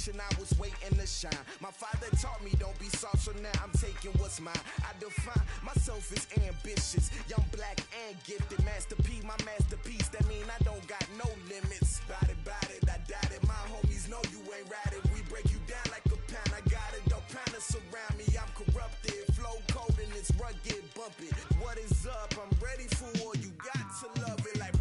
generation, I was waiting to shine. My father taught me don't be soft, so now I'm taking what's mine. I define myself as ambitious, young, black, and gifted. Master P, my masterpiece, that mean I don't got no limits. Bout it, I doubt it. My homies know you ain't ride it. We break you down like a pound. I got it, don't pound us around me. I'm corrupted, flow cold and it's rugged, bump it. What is up? I'm ready for war. You got to love it like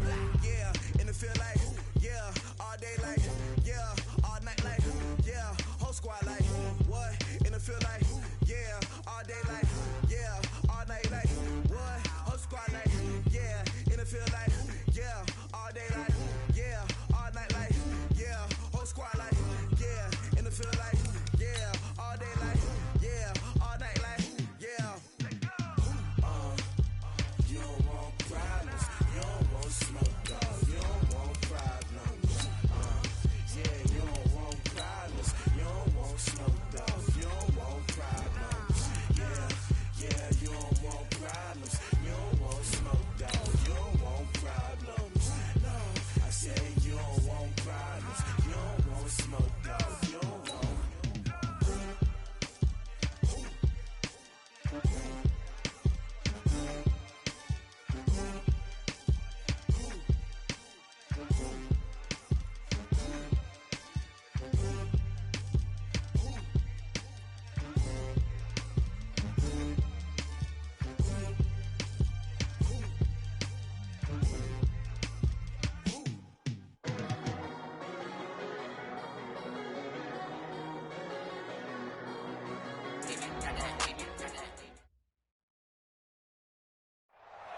yeah, and it feel like yeah, all day like yeah, all night like yeah, whole squad like what? And it feel like yeah, all day like yeah, all night like what? Whole squad like yeah, and it feel like yeah, all day like yeah, all night like yeah, whole squad like yeah, and it feel like yeah, all day like yeah, all night like yeah. You don't want problems, you don't want smoke, dog. You don't want problems. Yeah, you don't want problems, you don't want smoke, dog. You don't want problems. Yeah, you don't want problems, you don't want smoke, dog. You don't want problems. No, I say you don't want problems, you don't want smoke, dog. You don't want.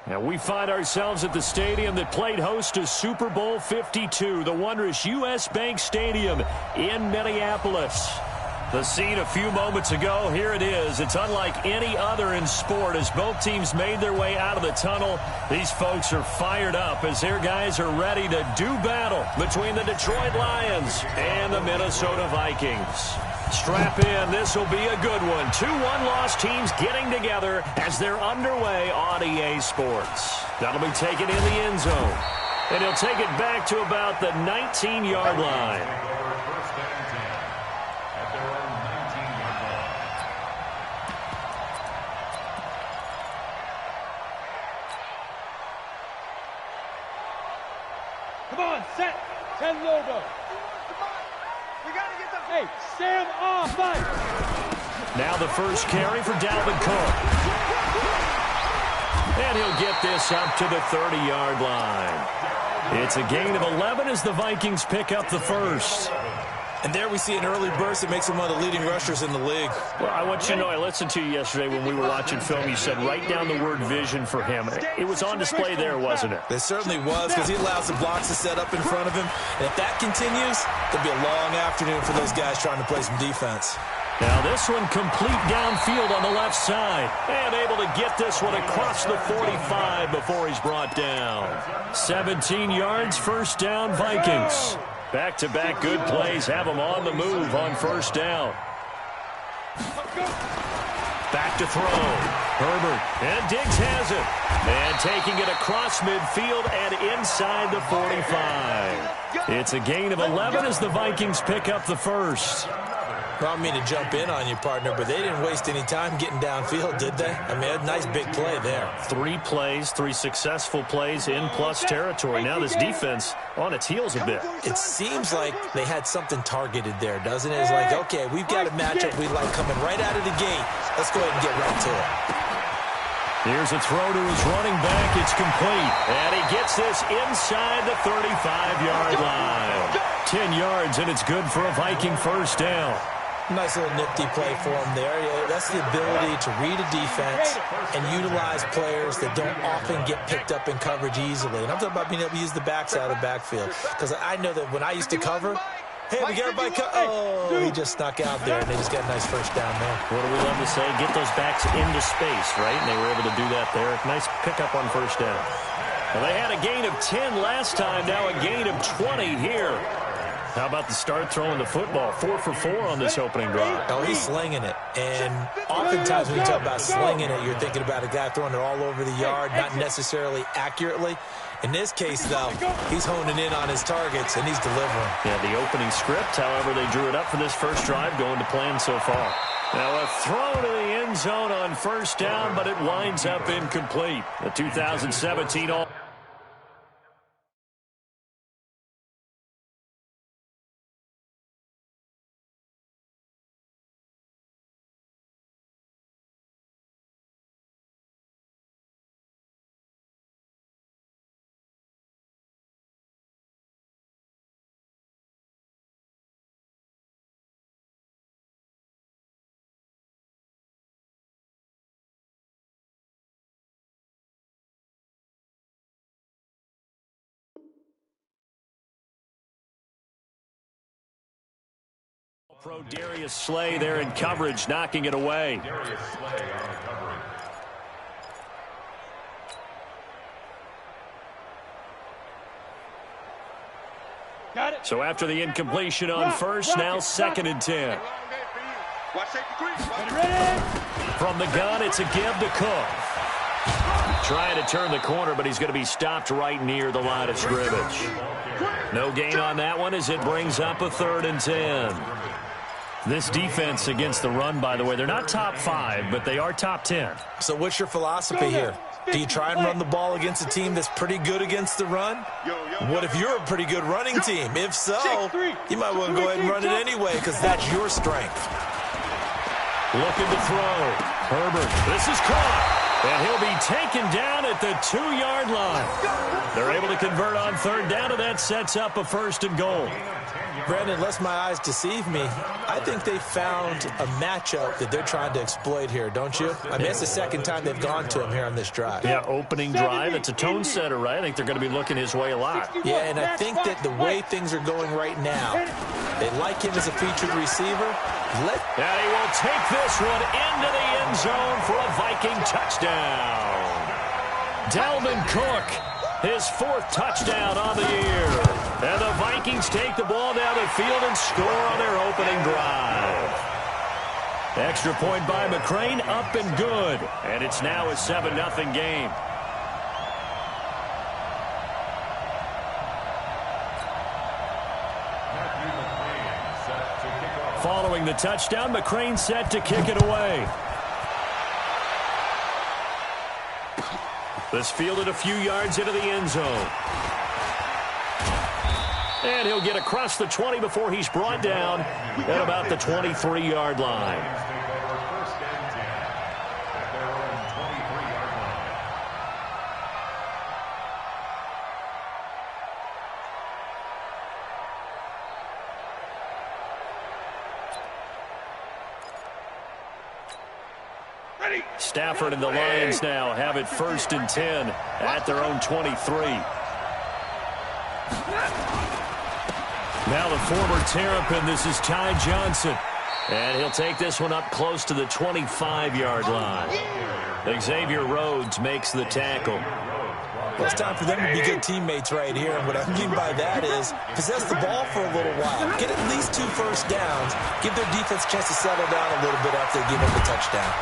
And we find ourselves at the stadium that played host to Super Bowl 52, the wondrous U.S. Bank Stadium in Minneapolis. The scene a few moments ago, here it is. It's unlike any other in sport as both teams made their way out of the tunnel. These folks are fired up as their guys are ready to do battle between the Detroit Lions and the Minnesota Vikings. Strap in, this will be a good one. 2 one-loss teams getting together as they're underway on EA Sports. That'll be taken in the end zone. And he'll take it back to about the 19-yard line. Come on, set, 10 logo. Hey, Sam off, Now the first carry for Dalvin Cook. And he'll get this up to the 30-yard line. It's a gain of 11 as the Vikings pick up the first. And there we see an early burst that makes him one of the leading rushers in the league. Well, I want you to know, I listened to you yesterday when we were watching film. You said write down the word vision for him. It was on display there, wasn't it? It certainly was, because he allows the blocks to set up in front of him. And if that continues, there'll be a long afternoon for those guys trying to play some defense. Now this one complete downfield on the left side. And able to get this one across the 45 before he's brought down. 17 yards, first down, Vikings. Back-to-back good plays have them on the move on first down. Back to throw. Herbert. And Diggs has it. And taking it across midfield and inside the 45. It's a gain of 11 as the Vikings pick up the first. I don't mean to jump in on you, partner, but they didn't waste any time getting downfield, did they? I mean, a nice big play there. 3 plays, 3 successful plays in plus territory. Now this defense on its heels a bit. It seems like they had something targeted there, doesn't it? It's like, okay, we've got a matchup we like coming right out of the gate. Let's go ahead and get right to it. Here's a throw to his running back. It's complete. And he gets this inside the 35-yard line. 10 yards, and it's good for a Viking first down. Nice little nifty play for him there. Yeah, that's the ability to read a defense and utilize players that don't often get picked up in coverage easily. And I'm talking about being able to use the backside of the backfield. Because I know that when I used to cover, hey, we got everybody he just snuck out there, and they just got a nice first down there. What do we love to say? Get those backs into space, right? And they were able to do that there. Nice pickup on first down. Well, they had a gain of 10 last time, now a gain of 20 here. How about the start throwing the football? 4 for 4 on this opening drive. Oh, he's slinging it. And oftentimes when you talk about slinging it, you're thinking about a guy throwing it all over the yard, not necessarily accurately. In this case, though, he's honing in on his targets, and he's delivering. Yeah, the opening script, however, they drew it up for this first drive, going to plan so far. Now a throw to the end zone on first down, but it winds up incomplete. The 2017 All. Pro Darius Slay there in coverage, knocking it away. Got it. So after the incompletion on first, now 2nd and 10. From the gun, it's a give to Cook. Trying to turn the corner, but he's going to be stopped right near the line of scrimmage. No gain on that one as it brings up a 3rd and 10. This defense against the run, by the way, they're not top 5, but they are top 10. So what's your philosophy here? Do you try and run the ball against a team that's pretty good against the run? What if you're a pretty good running team? If so, you might want to go ahead and run it anyway because that's your strength. Looking to throw. Herbert, this is caught. And he'll be taken down at the 2-yard line. They're able to convert on 3rd down, and that sets up a 1st and goal. Brandon, unless my eyes deceive me, I think they found a matchup that they're trying to exploit here, don't you? I mean, it's the 2nd time they've gone to him here on this drive. Yeah, opening drive. It's a tone setter, right? I think they're going to be looking his way a lot. Yeah, and I think that the way things are going right now, they like him as a featured receiver. And he will take this one into the end zone for a Viking touchdown. Dalvin Cook, his 4th touchdown on the year. And the Vikings take the ball down the field and score on their opening drive. Extra point by McCrane, up and good. And it's now a 7-0 game. Following the touchdown, McCrane set to kick it away. This fielded a few yards into the end zone. And he'll get across the 20 before he's brought down at about the 23-yard line. Stafford and the Lions now have it 1st and 10 at their own 23. Now the former Terrapin, this is Ty Johnson. And he'll take this one up close to the 25-yard line. Xavier Rhodes makes the tackle. Well, it's time for them to be good teammates right here. And what I mean by that is possess the ball for a little while. Get at least 2 first downs. Give their defense a chance to settle down a little bit after they give him the touchdown.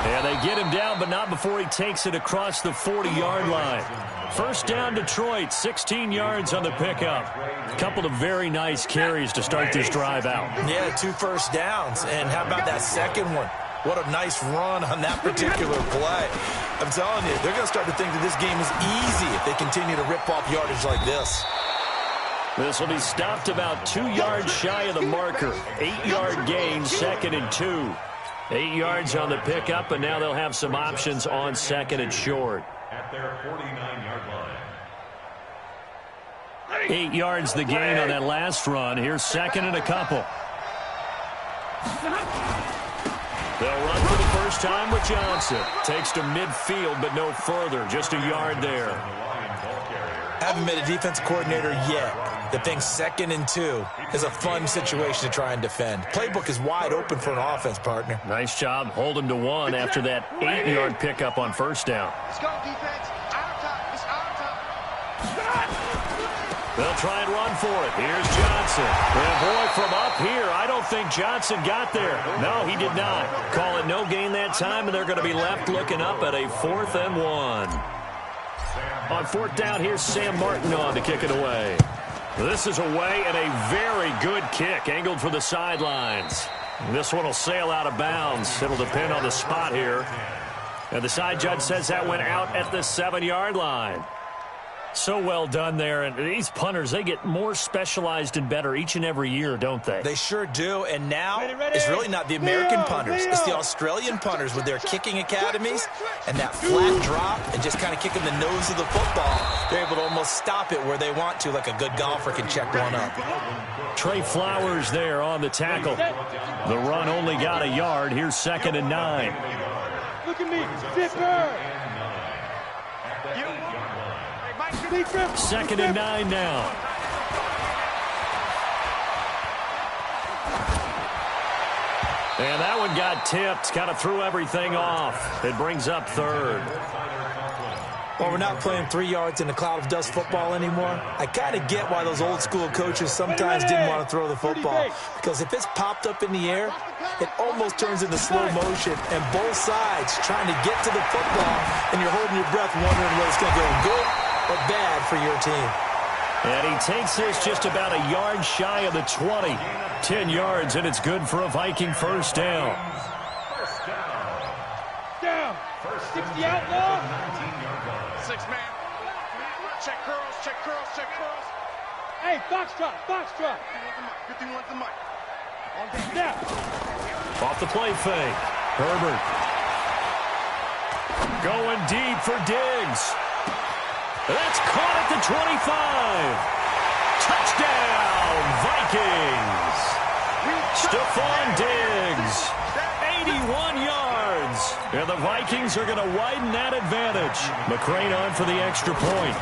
Yeah, they get him down, but not before he takes it across the 40-yard line. First down, Detroit, 16 yards on the pickup. A couple of very nice carries to start this drive out. Yeah, 2 first downs. And how about that second one? What a nice run on that particular play. I'm telling you, they're going to start to think that this game is easy if they continue to rip off yardage like this. This will be stopped about 2 yards shy of the marker. 8-yard gain, 2nd and 2. 8 yards on the pickup, and now they'll have some options on 2nd and short. At their 49-yard line. 8 yards the gain on that last run. Here's 2nd and a couple. They'll run for the first time with Johnson. Takes to midfield, but no further. Just a yard there. Haven't been a defense coordinator yet that thinks 2nd and 2 is a fun situation to try and defend. Playbook is wide open for an offense, partner. Nice job. Hold him to 1 after that 8-yard pickup on first down. Let's go, defense. Out of top. It's out of top. They'll try and run for it. Here's Johnson. And boy, from up here, I don't think Johnson got there. No, he did not. Call it no gain that time, and they're going to be left looking up at a 4th and 1. On 4th down, here's Sam Martin on to kick it away. This is away and a very good kick, angled for the sidelines. This one will sail out of bounds. It'll depend on the spot here. And the side judge says that went out at the 7-yard line. So well done there. And these punters, they get more specialized and better each and every year, don't they? They sure do. And now it's really not the American punters. It's the Australian punters with their kicking academies and that flat drop and just kind of kicking the nose of the football. They're able to almost stop it where they want to, like a good golfer can check one up. Trey Flowers there on the tackle. The run only got a yard. Here's 2nd and 9. Look at me, zipper. 2nd and 9 now. And that one got tipped. Kind of threw everything off. It brings up 3rd. Well, we're not playing 3 yards in a cloud of dust football anymore. I kind of get why those old school coaches sometimes didn't want to throw the football. Because if it's popped up in the air, it almost turns into slow motion. And both sides trying to get to the football, and you're holding your breath wondering whether it's going to go good or bad for your team. And he takes this just about a yard shy of the 20. 10 yards, and it's good for a Viking 1st down. Down. 60 outlaw. 6-man. Check curls, check curls, check curls. Hey, box drop, box drop. 51's the mic. Now. Off the play fake. Herbert. Going deep for Diggs. That's caught at the 25. Touchdown, Vikings. Stephon Diggs, 81 yards. And the Vikings are going to widen that advantage. McCrane on for the extra point.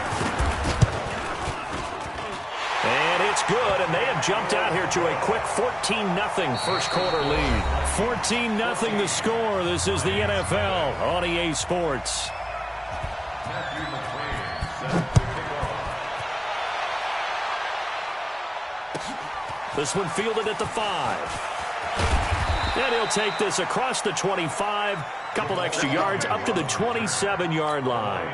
And it's good, and they have jumped out here to a quick 14-0 first quarter lead. 14-0 the score. This is the NFL on EA Sports. This one fielded at the 5. And he'll take this across the 25. Couple extra yards up to the 27-yard line.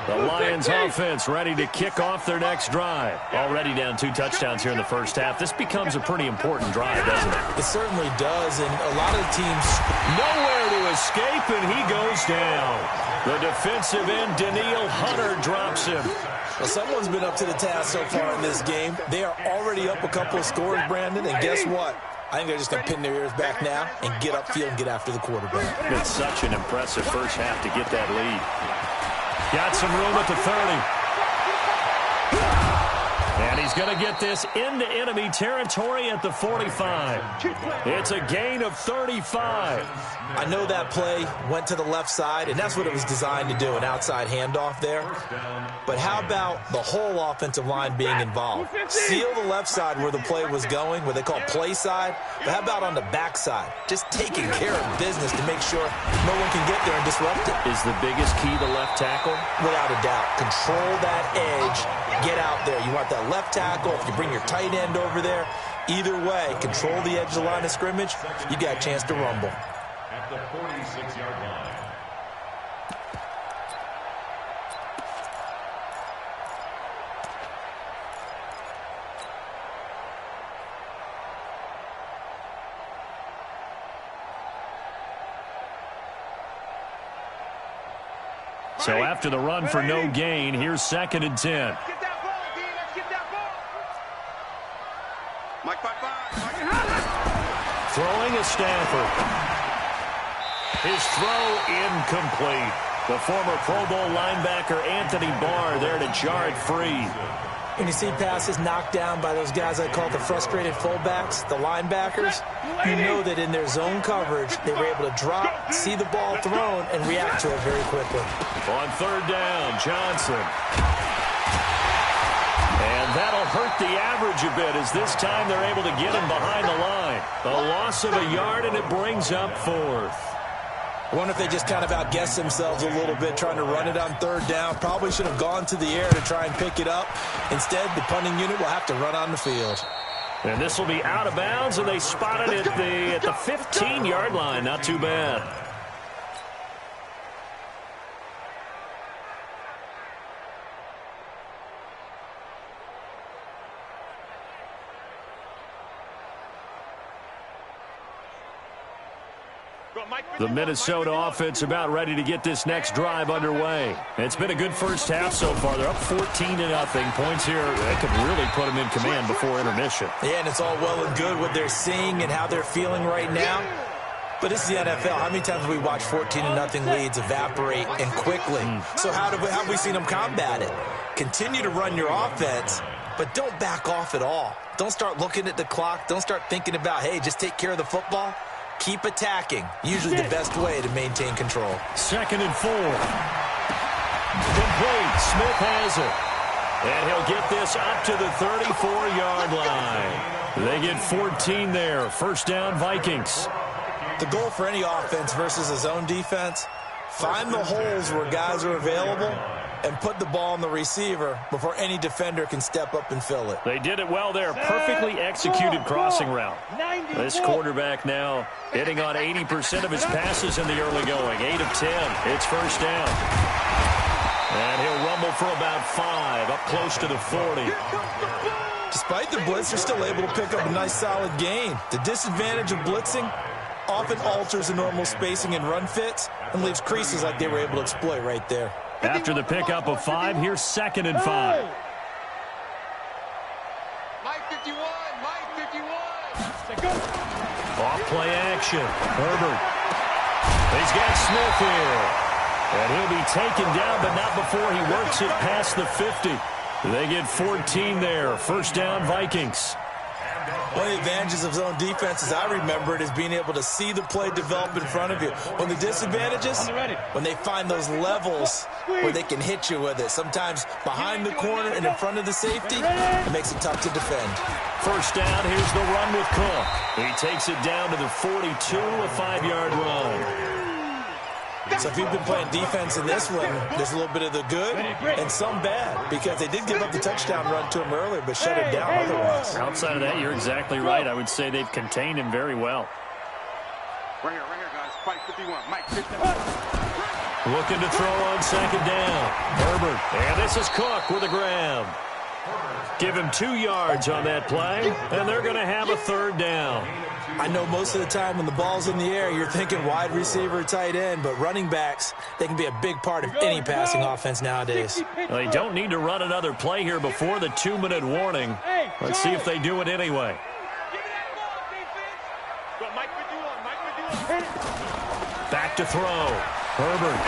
The Lions offense ready to kick off their next drive. Already down 2 touchdowns here in the first half. This becomes a pretty important drive, doesn't it? It certainly does, and a lot of the teams nowhere to escape, and he goes down. The defensive end, Danielle Hunter, drops him. Well, someone's been up to the task so far in this game. They are already up a couple of scores, Brandon, and guess what? I think they're just going to pin their ears back now and get upfield and get after the quarterback. It's such an impressive first half to get that lead. Got some room at the 30. And he's going to get this into enemy territory at the 45. It's a gain of 35. I know that play went to the left side, and that's what it was designed to do, an outside handoff there. But how about the whole offensive line being involved? Seal the left side where the play was going, what they call play side. But how about on the back side? Just taking care of business to make sure no one can get there and disrupt it. Is the biggest key the left tackle? Without a doubt. Control that edge. Get out there. You want that left tackle. If you bring your tight end over there, either way, control the edge of the line of scrimmage, you got a chance to rumble. At the 46-yard line. So after the run for no gain, here's 2nd and 10. Get that ball, D. Let's get that ball. Mike, bye. Throwing a Stafford. His throw incomplete. The former Pro Bowl linebacker Anthony Barr there to jar it free. When you see passes knocked down by those guys I call the frustrated fullbacks, the linebackers, you know that in their zone coverage, they were able to drop, see the ball thrown, and react to it very quickly. On 3rd down, Johnson. And that'll hurt the average a bit as this time they're able to get him behind the line. A loss of a yard, and it brings up 4th. I wonder if they just kind of outguessed themselves a little bit trying to run it on third down. Probably should have gone to the air to try and pick it up. Instead, the punting unit will have to run on the field. And this will be out of bounds, and they spotted it at the 15-yard line. Not too bad. The Minnesota offense about ready to get this next drive underway. It's been a good first half so far. They're up 14-0. Points here that could really put them in command before intermission. Yeah, and it's all well and good what they're seeing and how they're feeling right now. But this is the NFL. How many times have we watched 14-0 leads evaporate and quickly? So how have we seen them combat it? Continue to run your offense, but don't back off at all. Don't start looking at the clock. Don't start thinking about, hey, just take care of the football. Keep attacking. Usually the best way to maintain control. 2nd and 4. Complete. Smith has it. And he'll get this up to the 34-yard line. They get 14 there. First down, Vikings. The goal for any offense versus a zone defense, find the holes where guys are available and put the ball on the receiver before any defender can step up and fill it. They did it well there. Perfectly executed crossing route. This quarterback now hitting on 80% of his passes in the early going. 8 of 10. It's first down. And he'll rumble for about 5, up close to the 40. Despite the blitz, they're still able to pick up a nice solid gain. The disadvantage of blitzing often alters the normal spacing and run fits and leaves creases like they were able to exploit right there. After the pickup of 5, here's 2nd and 5. Mike 51, Mike 51. Off play action. Herbert. He's got Smith here. And he'll be taken down, but not before he works it past the 50. They get 14 there. First down, Vikings. One of the advantages of zone defense, as I remember it, is being able to see the play develop in front of you. When the disadvantages, when they find those levels where they can hit you with it, sometimes behind the corner and in front of the safety, it makes it tough to defend. First down, here's the run with Cook. He takes it down to the 42, a 5-yard run. So if you've been playing defense in this one, there's a little bit of the good and some bad, because they did give up the touchdown run to him earlier, but shut him down otherwise. Outside of that, you're exactly right. I would say they've contained him very well. Right here, guys. Mike 51, Mike 51. Looking to throw on 2nd down. Herbert. And this is Cook with a grab. Give him 2 yards on that play, and they're going to have a 3rd down. I know most of the time when the ball's in the air, you're thinking wide receiver, tight end, but running backs, they can be a big part of any passing offense nowadays. Well, they don't need to run another play here before the 2-minute warning. Let's see if they do it anyway. Back to throw. Herbert.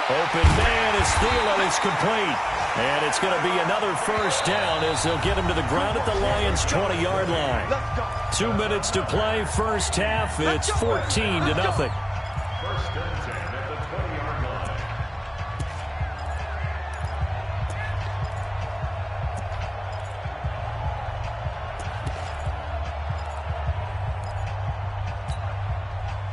Open man is Thielen. It's complete. And it's going to be another first down as they'll get him to the ground at the Lions' 20-yard line. 2 minutes to play, first half. It's 14-0. First and 10 at the 20-yard line.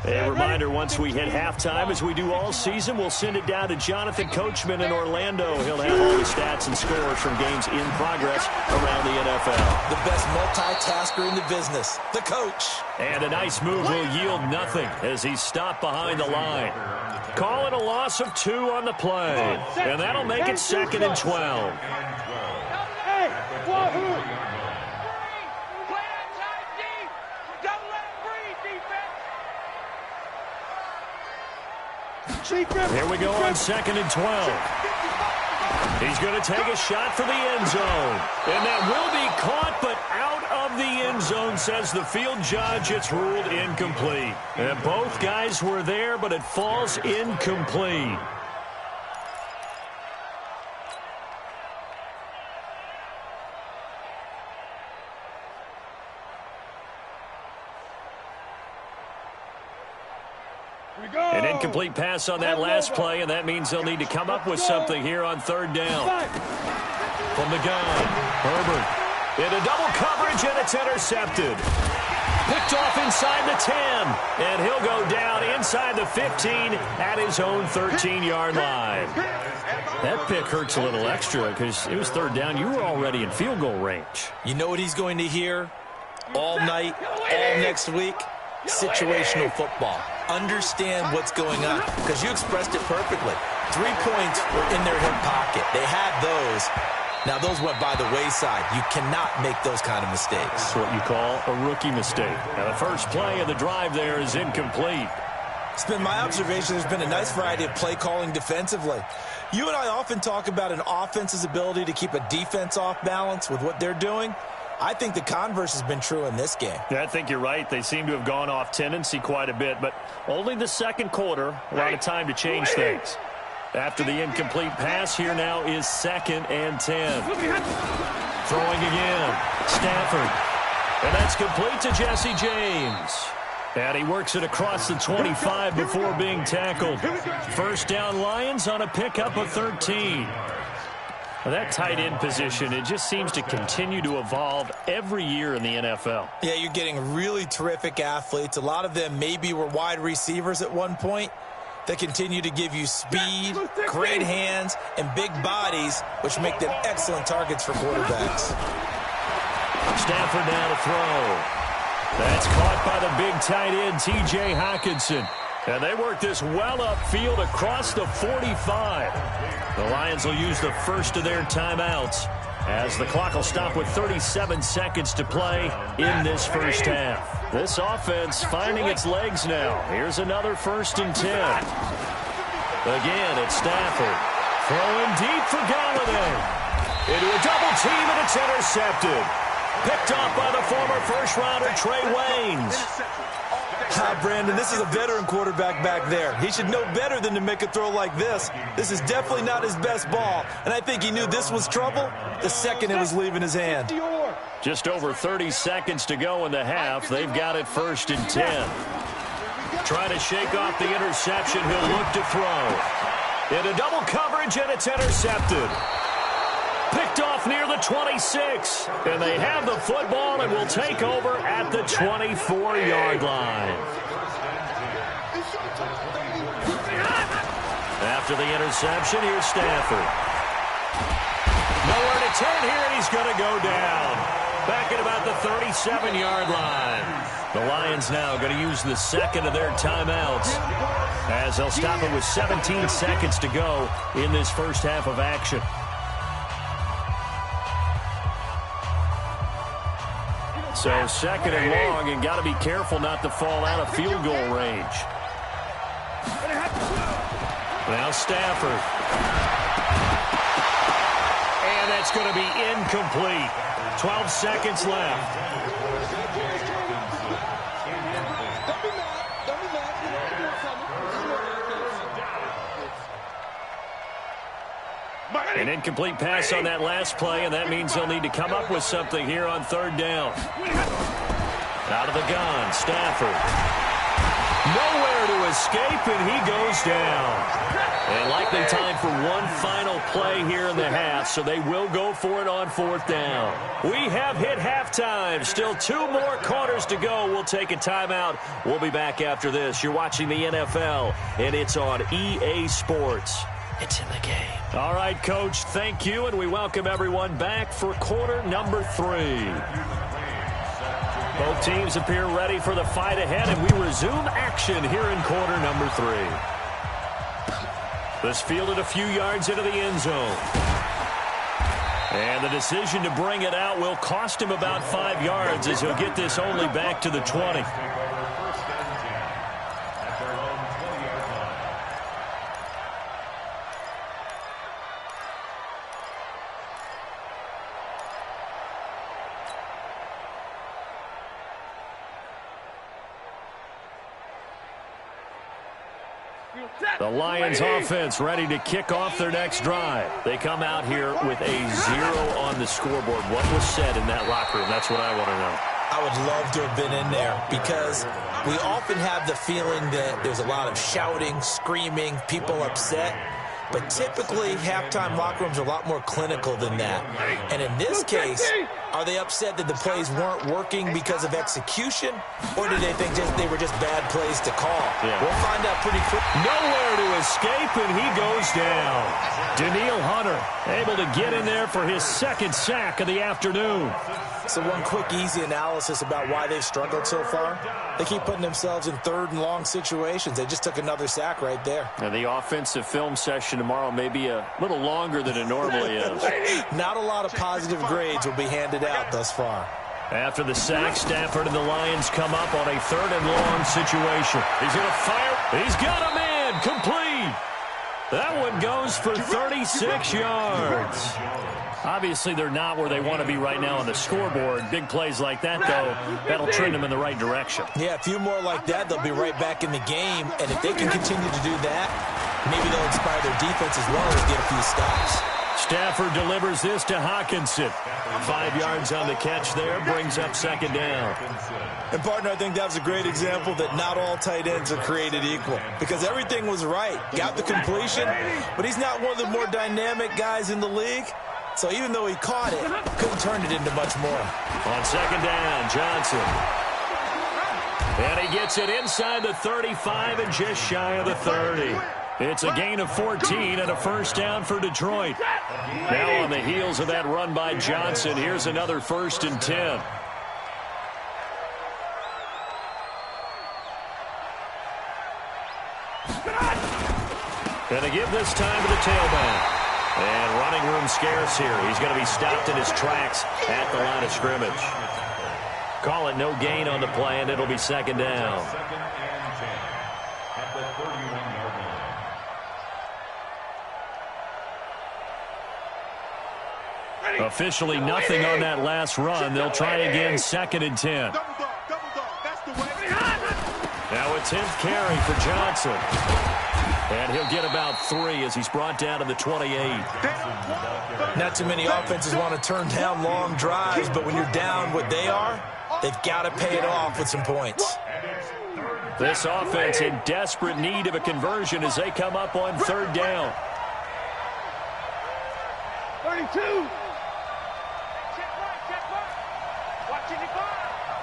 A reminder, once we hit halftime, as we do all season, we'll send it down to Jonathan Coachman in Orlando. He'll have all the stats and scores from games in progress around the NFL. The best multitasker in the business, the coach. And a nice move will yield nothing as he's stopped behind the line. Call it a loss of 2 on the play. And that'll make it 2nd and 12. Hey, wahoo! Here we go on 2nd and 12. He's going to take a shot for the end zone. And that will be caught, but out of the end zone, says the field judge. It's ruled incomplete. And both guys were there, but it falls incomplete. An incomplete pass on that last play, and that means they'll need to come up with something here on 3rd down. From the gun, Herbert into double coverage, and it's intercepted. Picked off inside the 10. And he'll go down inside the 15 at his own 13-yard line. That pick hurts a little extra because it was third down. You were already in field goal range. You know what he's going to hear all night, all next week? Situational football. Understand what's going on, because you expressed it perfectly. 3 points were in their hip pocket. They had those. Now, those went by the wayside. You cannot make those kind of mistakes. That's what you call a rookie mistake. Now, the first play of the drive there is incomplete. It's been my observation there's been a nice variety of play calling defensively. You and I often talk about an offense's ability to keep a defense off balance with what they're doing. I think the converse has been true in this game. Yeah, I think you're right. They seem to have gone off tendency quite a bit, but only the second quarter, a lot of time to change things. After the incomplete pass, here now is 2nd and 10. Throwing again. Stafford. And that's complete to Jesse James. And he works it across the 25 before being tackled. First down Lions on a pickup of 13. Well, that tight end position, it just seems to continue to evolve every year in the NFL. Yeah, you're getting really terrific athletes. A lot of them maybe were wide receivers at one point that continue to give you speed, great hands, and big bodies, which make them excellent targets for quarterbacks. Stafford now to throw. That's caught by the big tight end, T.J. Hockenson. And they work this well upfield across the 45. The Lions will use the first of their timeouts as the clock will stop with 37 seconds to play in this first half. This offense finding its legs now. Here's another 1st and 10. Again, it's Stafford. Throwing deep for Galladay. Into a double team, and it's intercepted. Picked off by the former first-rounder Trey Waynes. Brandon, this is a veteran quarterback back there. He should know better than to make a throw like this. This is definitely not his best ball, and I think he knew this was trouble the second it was leaving his hand. Just over 30 seconds to go in the half. They've got it 1st and 10. Trying to shake off the interception. He'll look to throw. Into double coverage, and it's intercepted. Picked off near the 26. And they have the football and will take over at the 24-yard line. After the interception, here's Stafford. Nowhere to turn here, and he's going to go down. Back at about the 37-yard line. The Lions now going to use the second of their timeouts as they'll stop it with 17 seconds to go in this first half of action. So 2nd and long, and got to be careful not to fall out of field goal range. Now Stafford. And that's going to be incomplete. 12 seconds left. An incomplete pass on that last play, and that means they'll need to come up with something here on 3rd down. Out of the gun, Stafford. Nowhere to escape, and he goes down. And likely time for one final play here in the half, so they will go for it on 4th down. We have hit halftime. Still 2 more quarters to go. We'll take a timeout. We'll be back after this. You're watching the NFL, and it's on EA Sports. It's in the game. All right, Coach, thank you, and we welcome everyone back for quarter number 3. Both teams appear ready for the fight ahead, and we resume action here in quarter number 3. This fielded a few yards into the end zone. And the decision to bring it out will cost him about 5 yards as he'll get this only back to the 20. The Lions offense ready to kick off their next drive. They come out here with a 0 on the scoreboard. What was said in that locker room? That's what I want to know. I would love to have been in there because we often have the feeling that there's a lot of shouting, screaming, people upset. but typically halftime locker rooms are a lot more clinical than that. And in this case, are they upset that the plays weren't working because of execution, or do they think they were just bad plays to call? Yeah. We'll find out pretty quick. Nowhere to escape, and he goes down. Danielle Hunter able to get in there for his second sack of the afternoon. So one quick, easy analysis about why they've struggled so far. They keep putting themselves in third and long situations. They just took another sack right there. And the offensive film session tomorrow may be a little longer than it normally is. Not a lot of positive grades will be handed out thus far. After the sack, Stafford and the Lions come up on a third and long situation. He's going to fire. He's got a man complete. That one goes for 36 yards. Obviously, they're not where they want to be right now on the scoreboard. Big plays like that, though, that'll trend them in the right direction. Yeah, a few more like that, they'll be right back in the game. And if they can continue to do that, maybe they'll inspire their defense as well as get a few stops. Stafford delivers this to Hawkinson. 5 yards on the catch there, brings up second down. And, partner, I think that was a great example that not all tight ends are created equal, because everything was right. Got the completion, but he's not one of the more dynamic guys in the league. So even though he caught it, couldn't turn it into much more. On second down, Johnson. And he gets it inside the 35 and just shy of the 30. It's a gain of 14 and a first down for Detroit. Now on the heels of that run by Johnson, here's another 1st and 10. Gonna give this time to the tailback. And running room scarce here. He's going to be stopped in his tracks at the line of scrimmage. Call it no gain on the play, and it'll be second down. Second and 10 at the 31-yard line. Officially nothing on that last run. They'll try again, 2nd and 10. Double dog, that's the way. Now a 10th carry for Johnson. And he'll get about 3 as he's brought down to the 28. Not too many offenses want to turn down long drives, but when you're down what they are, they've got to pay it off with some points. This offense in desperate need of a conversion as they come up on 3rd down. 32. Check right. Watching the bar.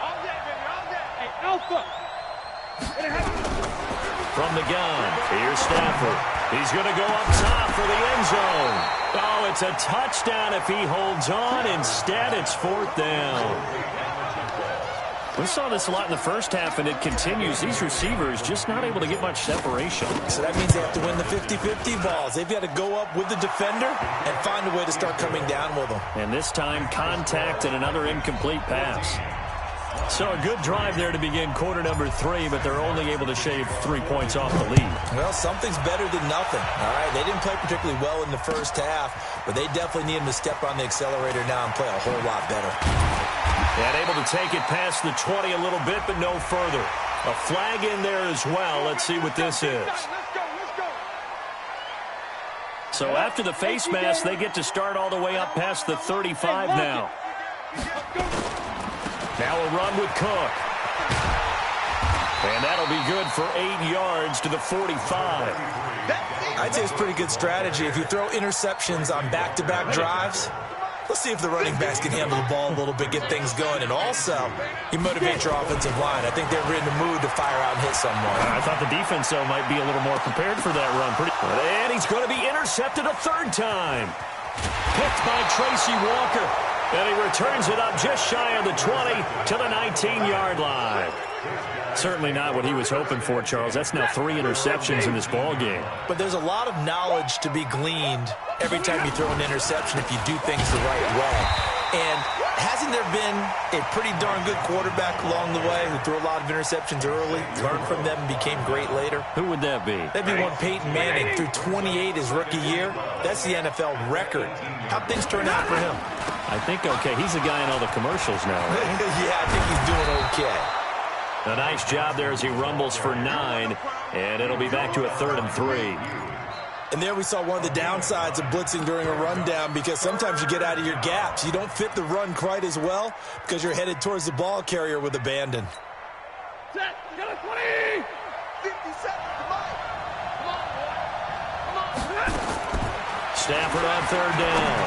All day, baby, all day. Hey, Alpha. From the gun, here's Stafford. He's going to go up top for the end zone. Oh, it's a touchdown if he holds on. Instead, it's 4th down. We saw this a lot in the first half, and it continues. These receivers just not able to get much separation. So that means they have to win the 50-50 balls. They've got to go up with the defender and find a way to start coming down with them. And this time, contact and another incomplete pass. So a good drive there to begin quarter number 3, but they're only able to shave 3 points off the lead. Well, something's better than nothing. All right, they didn't play particularly well in the first half, but they definitely need them to step on the accelerator now and play a whole lot better. And able to take it past the 20 a little bit, but no further. A flag in there as well. Let's see what this is. So after the face mask, they get to start all the way up past the 35 now. Now a run with Cook. And that'll be good for 8 yards to the 45. I'd say it's pretty good strategy. If you throw interceptions on back-to-back drives, let's see if the running backs can handle the ball a little bit, get things going. And also, you motivate your offensive line. I think they're in the mood to fire out and hit someone. I thought the defense, though, might be a little more prepared for that run. And he's going to be intercepted a 3rd time. Picked by Tracy Walker. And he returns it up just shy of the 20 to the 19-yard line. Certainly not what he was hoping for, Charles. That's now 3 interceptions in this ball game. But there's a lot of knowledge to be gleaned every time you throw an interception if you do things the right way. And hasn't there been a pretty darn good quarterback along the way who threw a lot of interceptions early, learned from them, and became great later? Who would that be? That'd be one Peyton Manning. Threw 28 his rookie year. That's the NFL record. How'd things turn out for him? I think okay. He's the guy in all the commercials now, right? Yeah, I think he's doing okay. A nice job there as he rumbles for 9, and it'll be back to a 3rd and 3. And there we saw one of the downsides of blitzing during a rundown, because sometimes you get out of your gaps. You don't fit the run quite as well because you're headed towards the ball carrier with abandon. Set, get a 20! 50 seconds, come on! Come on, boy! Come on! Stafford on third down.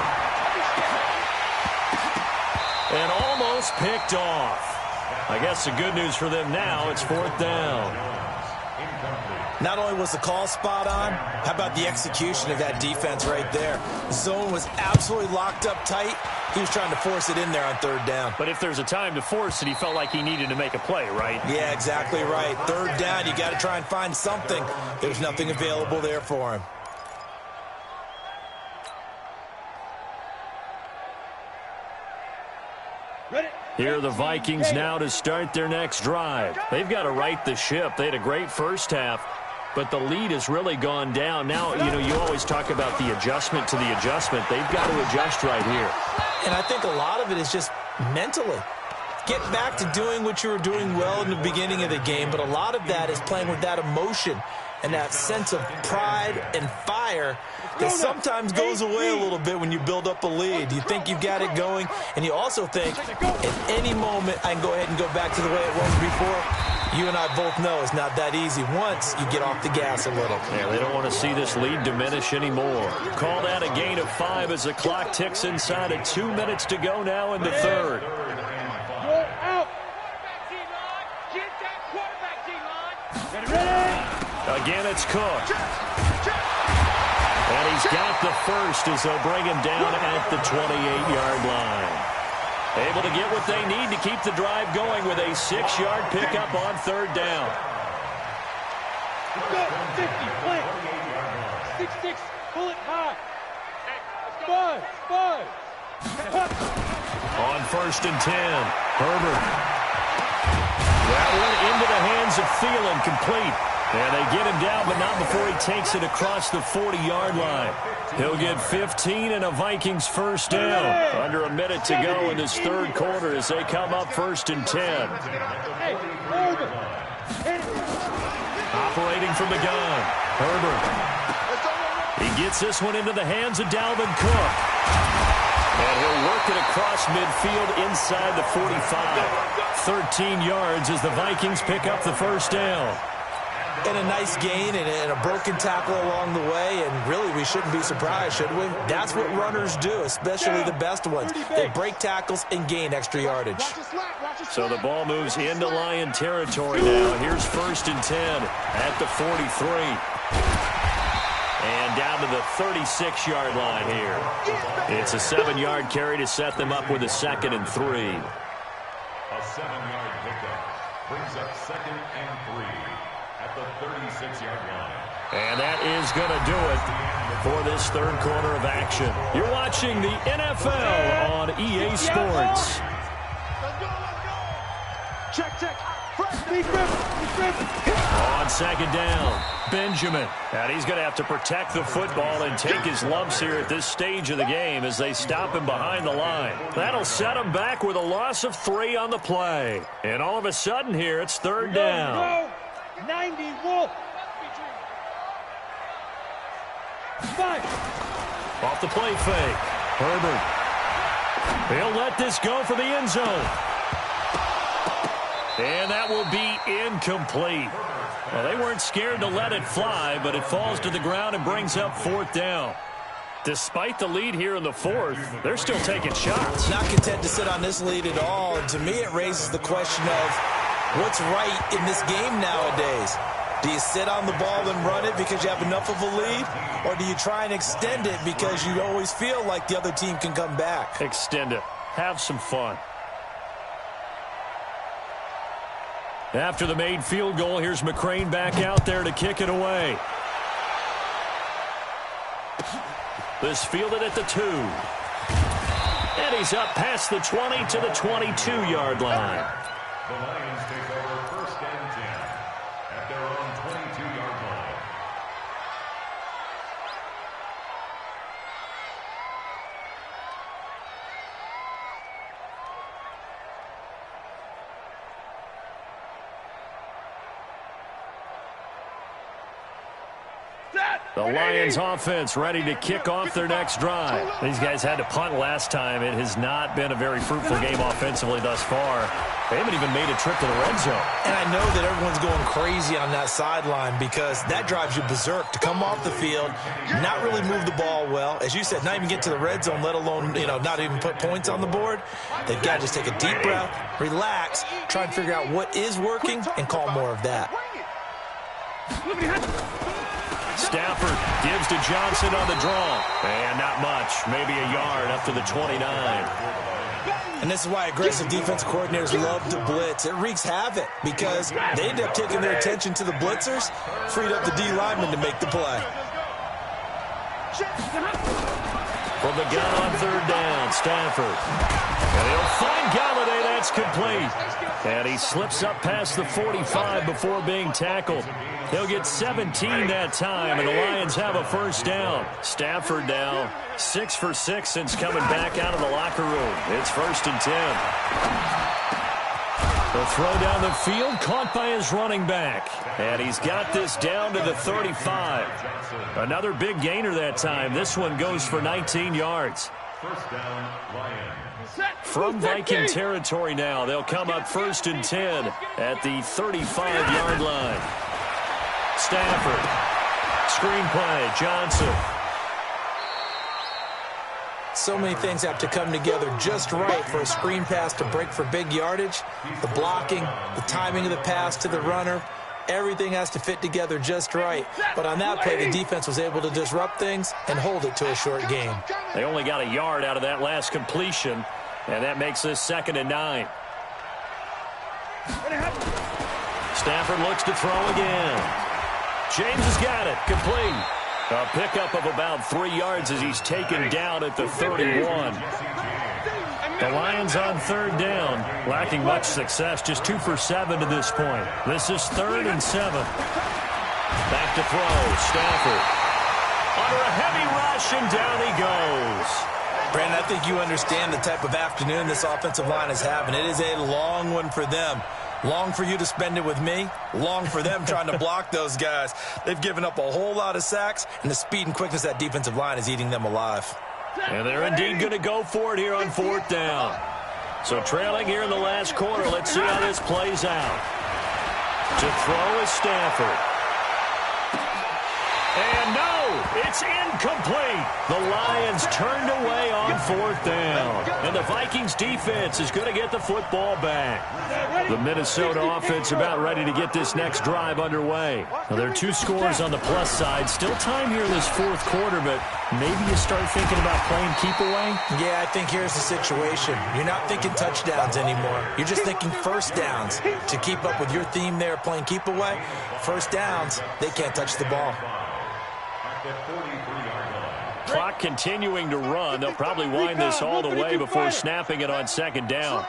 And almost picked off. I guess the good news for them now, it's fourth down. Not only was the call spot on, how about the execution of that defense right there? The zone was absolutely locked up tight. He was trying to force it in there on third down. But if there's a time to force it, he felt like he needed to make a play, right? Yeah, exactly right. Third down, you got to try and find something. There's nothing available there for him. Here are the Vikings now to start their next drive. They've got to right the ship. They had a great first half, but the lead has really gone down. Now, you always talk about the adjustment to the adjustment. They've got to adjust right here. And I think a lot of it is just mentally. Get back to doing what you were doing well in the beginning of the game, but a lot of that is playing with that emotion and that sense of pride and fire that sometimes goes away a little bit when you build up a lead. You think you've got it going, and you also think at any moment I can go ahead and go back to the way it was before. You and I both know it's not that easy once you get off the gas a little. Yeah, they don't want to see this lead diminish anymore. Call that a gain of 5 as the clock ticks inside of 2 minutes to go now in the third. Again, it's Cook. And he's got the first as they'll bring him down at the 28-yard line. Able to get what they need to keep the drive going with a 6-yard pickup on third down. 50, plant. 6-6, pull it high. 5. On first and 10, Herbert. That one into the hands of Thielen, complete. And they get him down, but not before he takes it across the 40-yard line. He'll get 15 and a Vikings first down. Under a minute to go in this third quarter as they come up first and 10. Operating from the gun, Herbert. He gets this one into the hands of Dalvin Cook. And he'll work it across midfield inside the 45. 13 yards as the Vikings pick up the first down. And a nice gain and a broken tackle along the way, and really we shouldn't be surprised, should we? That's what runners do, especially the best ones. They break tackles and gain extra yardage. So the ball moves into Lion territory now. Here's first and 10 at the 43. And down to the 36-yard line here. It's a 7-yard carry to set them up with a 2nd and 3. A 7-yard pickup brings up 2nd and 3. At the 36-yard line. And that is going to do it for this third quarter of action. You're watching the NFL on EA Sports. Check. On second down, Benjamin. And he's going to have to protect the football and take his lumps here at this stage of the game as they stop him behind the line. That'll set him back with a loss of 3 on the play. And all of a sudden here, it's third down. 90 Wolf. 5. Off the play fake. Herbert. He'll let this go for the end zone. And that will be incomplete. Well, they weren't scared to let it fly, but it falls to the ground and brings up fourth down. Despite the lead here in the fourth, they're still taking shots. Not content to sit on this lead at all. And to me, it raises the question of what's right in this game nowadays. Do you sit on the ball and run it because you have enough of a lead? Or do you try and extend it because you always feel like the other team can come back? Extend it. Have some fun. After the made field goal, here's McCrane back out there to kick it away. This fielded at the 2. And he's up past the 20 to the 22-yard line. The Lions take over first and 10 at their own 22-yard line. Set. The Lions offense ready to kick off their next drive. These guys had to punt last time. It has not been a very fruitful game offensively thus far. They haven't even made a trip to the red zone. And I know that everyone's going crazy on that sideline because that drives you berserk to come off the field, not really move the ball well. As you said, not even get to the red zone, let alone, not even put points on the board. They've got to just take a deep breath, relax, try and figure out what is working, and call more of that. Stafford gives to Johnson on the draw. And not much. Maybe a yard up to the 29. And this is why aggressive defensive coordinators love to blitz. It wreaks havoc because they end up taking their attention to the blitzers, freed up the D lineman to make the play. From the gun on third down, Stafford. And he'll find Galladay. That's complete. And he slips up past the 45 before being tackled. He'll get 17 that time, and the Lions have a first down. Stafford now 6 for 6 since coming back out of the locker room. It's 1st and 10. The throw down the field, caught by his running back. And he's got this down to the 35. Another big gainer that time. This one goes for 19 yards. First down, Lions. From Viking territory now, they'll come up 1st and 10 at the 35-yard line. Stafford. Screen play, Johnson. So many things have to come together just right for a screen pass to break for big yardage. The blocking, the timing of the pass to the runner, everything has to fit together just right. But on that play, the defense was able to disrupt things and hold it to a short game. They only got a yard out of that last completion, and that makes this 2nd and 9. Stafford looks to throw again. James has got it. Complete. A pickup of about 3 yards as he's taken down at the 31. The Lions on third down, lacking much success, just 2 for 7 to this point. This is 3rd and 7. Back to throw, Stafford. Under a heavy rush, and down he goes. Brandon, I think you understand the type of afternoon this offensive line is having. It is a long one for them. Long for you to spend it with me. Long for them trying to block those guys. They've given up a whole lot of sacks, and the speed and quickness of that defensive line is eating them alive. And they're indeed going to go for it here on 4th down. So trailing here in the last quarter. Let's see how this plays out. To throw is Stafford. And no, it's incomplete. The Lions turned away on 4th down. And the Vikings defense is going to get the football back. The Minnesota offense about ready to get this next drive underway. Now, there are 2 scores on the plus side. Still time here in this 4th quarter, but maybe you start thinking about playing keep away? Yeah, I think here's the situation. You're not thinking touchdowns anymore. You're just thinking first downs. To keep up with your theme there, playing keep away, first downs, they can't touch the ball. Clock continuing to run. They'll probably wind this all the way before snapping it on 2nd down.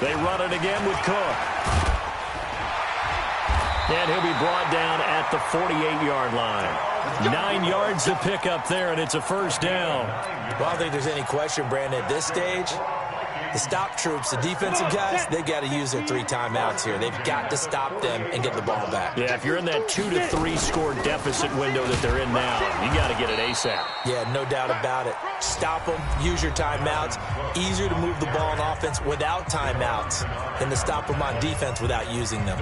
They run it again with Cook. And he'll be brought down at the 48-yard line. 9 yards to pick up there, and it's a first down. Well, I don't think there's any question, Brandon, at this stage. The stop troops, the defensive guys, they've got to use their 3 timeouts here. They've got to stop them and get the ball back. Yeah, if you're in that 2 to 3 score deficit window that they're in now, you got to get it ASAP. Yeah, no doubt about it. Stop them, use your timeouts. Easier to move the ball on offense without timeouts than to stop them on defense without using them.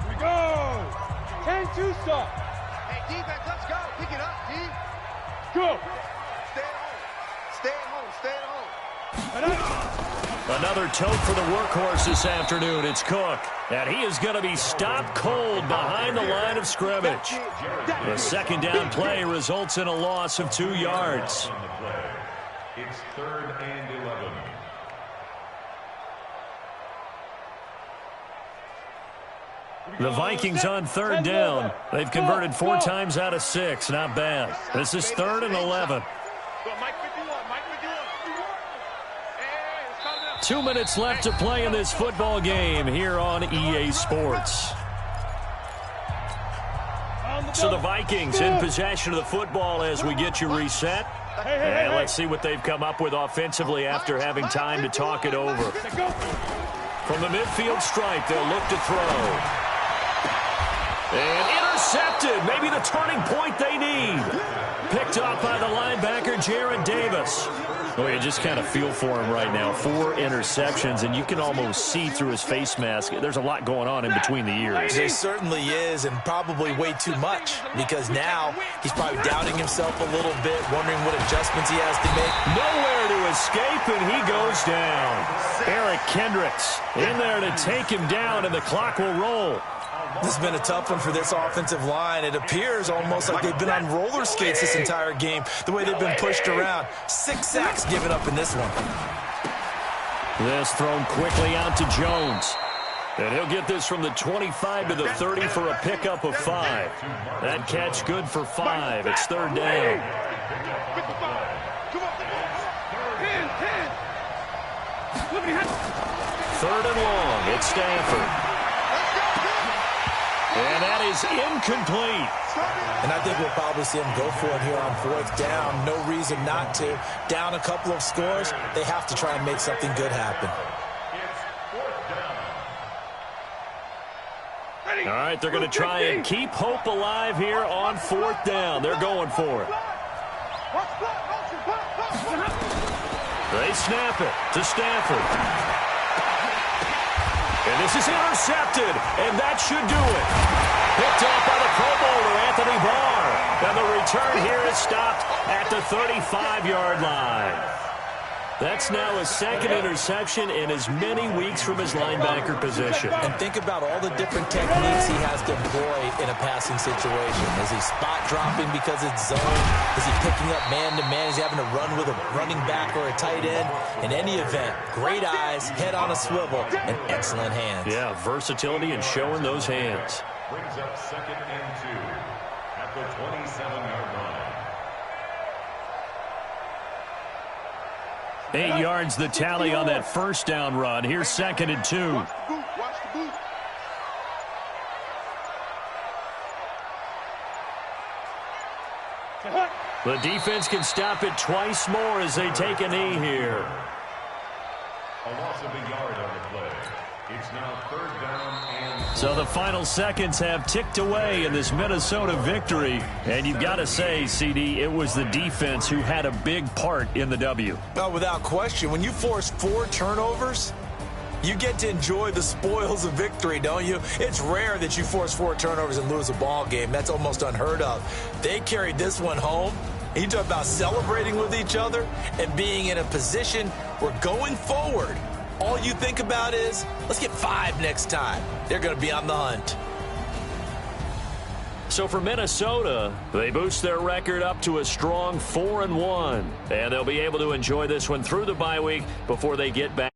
Here we go. 10-2 stop. Hey, defense, let's go. Pick it up, D. Go. Stay at home. Stay at home. Stay at home. Another tote for the workhorse this afternoon. It's Cook. And he is going to be stopped cold behind the line of scrimmage. The 2nd down play results in a loss of 2 yards. It's 3rd and 11. The Vikings on 3rd down. They've converted 4 times out of 6. Not bad. This is 3rd and 11. 2 minutes left to play in this football game here on EA Sports. So the Vikings in possession of the football as we get you reset. And let's see what they've come up with offensively after having time to talk it over. From the midfield stripe, they'll look to throw. And intercepted. Maybe the turning point they need. Picked up by the linebacker, Jared Davis. Oh, you just kind of feel for him right now. 4 interceptions, and you can almost see through his face mask. There's a lot going on in between the ears. There certainly is, and probably way too much, because now he's probably doubting himself a little bit, wondering what adjustments he has to make. Nowhere to escape, and he goes down. Eric Kendricks in there to take him down, and the clock will roll. This has been a tough one for this offensive line. It appears almost like they've been on roller skates this entire game, the way they've been pushed around. 6 sacks given up in this one. This thrown quickly out to Jones. And he'll get this from the 25 to the 30 for a pickup of 5. That catch good for 5. It's 3rd down. Third and long. It's Stafford. And that is incomplete. And I think we'll probably see him go for it here on 4th down. No reason not to. Down a couple of scores, they have to try and make something good happen. All right, they're going to try and keep hope alive here on 4th down. They're going for it. They snap it to Stafford. And this is intercepted, and that should do it. Picked off by the Pro Bowler, Anthony Barr. And the return here is stopped at the 35-yard line. That's now his 2nd interception in as many weeks from his linebacker position. And think about all the different techniques he has to employ in a passing situation. Is he spot dropping because it's zone? Is he picking up man-to-man? Is he having to run with a running back or a tight end? In any event, great eyes, head on a swivel, and excellent hands. Yeah, versatility and showing those hands. Brings up 2nd and 2 at the 27-yard line. 8 yards the tally on that 1st down run. Here's 2nd and 2. Watch the boot. The defense can stop it twice more as they take a knee here. A loss of a yard on the play. It's now 3rd down and... So the final seconds have ticked away in this Minnesota victory. And you've got to say, CD, it was the defense who had a big part in the W. Oh, without question. When you force 4 turnovers, you get to enjoy the spoils of victory, don't you? It's rare that you force 4 turnovers and lose a ball game. That's almost unheard of. They carried this one home. You talk about celebrating with each other and being in a position where going forward, all you think about is, let's get 5 next time. They're going to be on the hunt. So for Minnesota, they boost their record up to a strong 4-1. And they'll be able to enjoy this one through the bye week before they get back.